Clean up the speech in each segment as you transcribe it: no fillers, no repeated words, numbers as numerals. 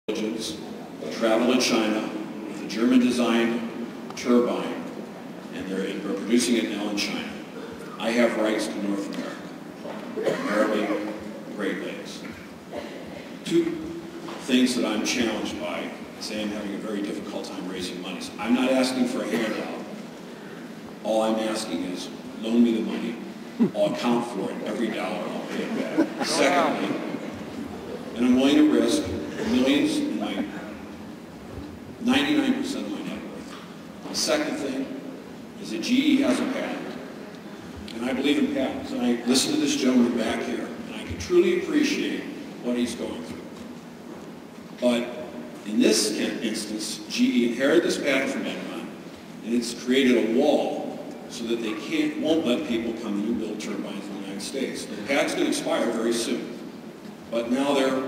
travel to China with a German-designed turbine, and they're producing it now in China. I have rights to North America, primarily Great Lakes. Two things that I'm challenged by. Say I'm having a very difficult time raising money. So I'm not asking for a handout. All I'm asking is loan me the money. I'll account for it. Every dollar I'll pay it back. Secondly, and I'm willing to risk millions in my 99% of my net worth. The second thing is that GE has a patent. And I believe in patents. And I listen to this gentleman back here, and I can truly appreciate what he's going through. But in this instance, GE inherited this patent from Enron, and it's created a wall so that they won't let people come in and build turbines in the United States. The patent's going to expire very soon. But now they're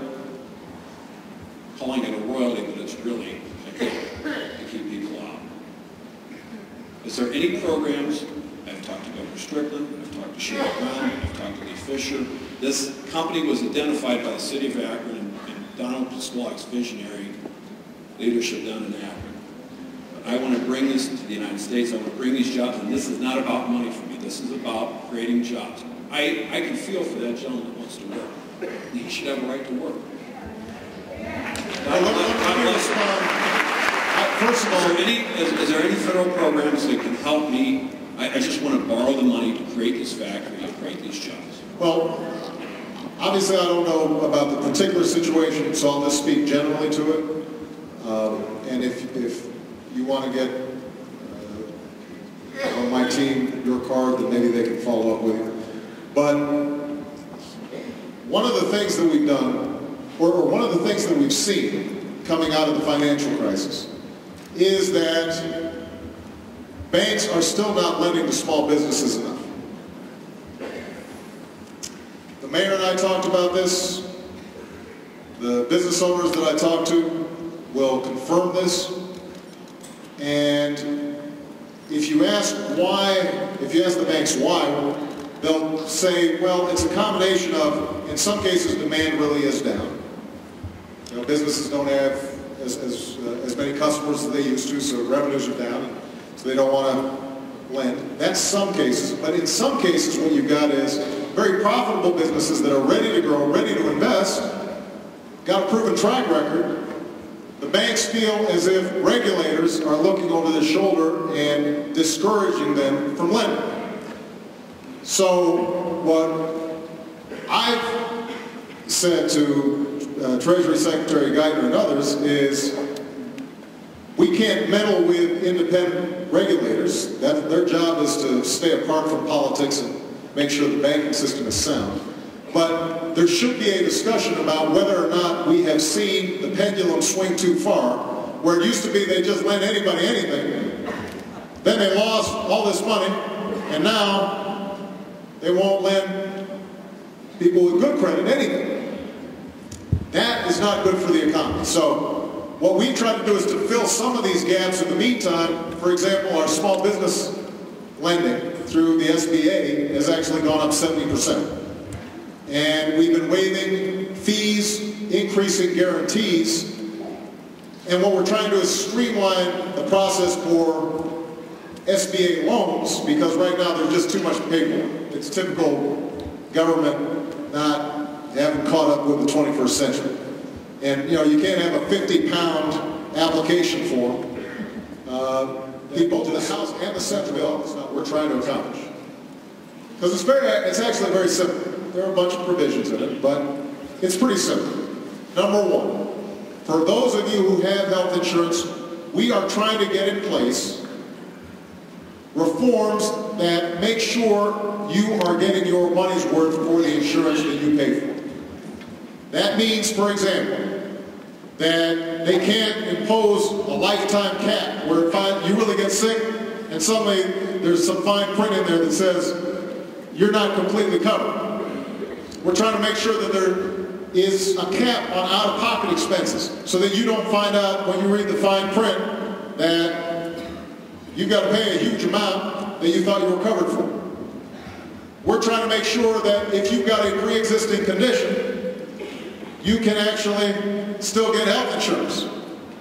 calling it a royalty, but it's really a gift to keep people out. Is there any programs? I've talked to Governor Strickland, I've talked to Sheila Brown, I've talked to Lee Fisher. This company was identified by the city of Akron and Donald Pasquale's visionary leadership down in Akron. But I want to bring this to the United States. I want to bring these jobs, and this is not about money for me. This is about creating jobs. I can feel for that gentleman that wants to work. He should have a right to work. Let me respond. First of all, is there any federal programs that can help me? I just want to borrow the money to create this factory and create these jobs. Well, obviously I don't know about the particular situation, so I'll just speak generally to it. And if you want to get on my team your card, then maybe they can follow up with you. But one of the things that we've done, or one of the things that we've seen coming out of the financial crisis, is that banks are still not lending to small businesses enough. The mayor and I talked about this. The business owners that I talked to will confirm this. And if you ask the banks why, they'll say, well, it's a combination of, in some cases, demand really is down. You know, businesses don't have as many customers as they used to, so revenues are down, so they don't want to lend. That's some cases, but in some cases what you've got is very profitable businesses that are ready to grow, ready to invest, got a proven track record. The banks feel as if regulators are looking over their shoulder and discouraging them from lending. So what I've said to Treasury Secretary Geithner and others is we can't meddle with independent regulators. Their job is to stay apart from politics and make sure the banking system is sound. But there should be a discussion about whether or not we have seen the pendulum swing too far, where it used to be they just lent anybody anything. Then they lost all this money, and now they won't lend people with good credit anything. That is not good for the economy. So what we try to do is to fill some of these gaps. In the meantime, for example, our small business lending through the SBA has actually gone up 70%. And we've been waiving fees, increasing guarantees, and what we're trying to do is streamline the process for SBA loans, because right now there's just too much paperwork. It's typical government not having caught up with the 21st century. And you know, you can't have a 50-pound application form. People to the House and the Senate bill is not what we're trying to accomplish. Because it's actually very simple. There are a bunch of provisions in it, but it's pretty simple. Number one, for those of you who have health insurance, we are trying to get in place reforms that make sure you are getting your money's worth for the insurance that you pay for. That means, for example, that they can't impose a lifetime cap where if you really get sick and suddenly there's some fine print in there that says you're not completely covered. We're trying to make sure that there is a cap on out-of-pocket expenses so that you don't find out when you read the fine print that you've got to pay a huge amount that you thought you were covered for. We're trying to make sure that if you've got a pre-existing condition, you can actually still get health insurance.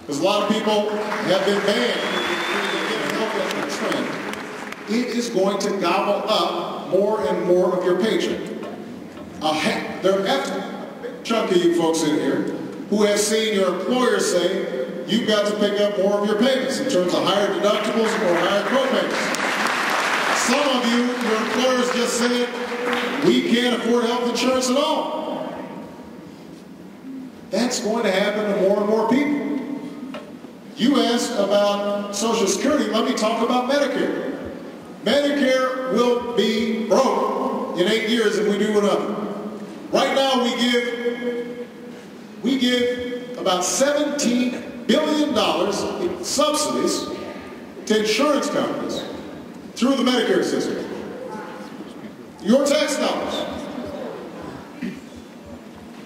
Because a lot of people have been banned from getting health insurance. It is going to gobble up more and more of your paycheck. There are a big chunk of you folks in here who have seen your employer say, you've got to pick up more of your payments in terms of higher deductibles or higher co-payments. Some of you, your employers just said, we can't afford health insurance at all. That's going to happen to more and more people. You asked about Social Security. Let me talk about Medicare. Medicare will be broke in 8 years if we do nothing. Right now we give about $17 billion in subsidies to insurance companies through the Medicare system. Your tax dollars.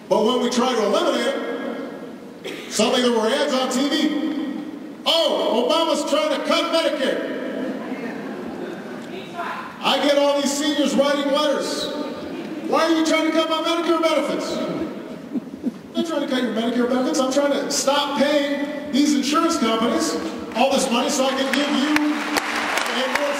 But when we try to eliminate it, suddenly there were ads on TV. Oh, Obama's trying to cut Medicare. I get all these seniors writing letters. Why are you trying to cut my Medicare benefits? I'm not trying to cut your Medicare benefits. I'm trying to stop paying these insurance companies all this money so I can give you a more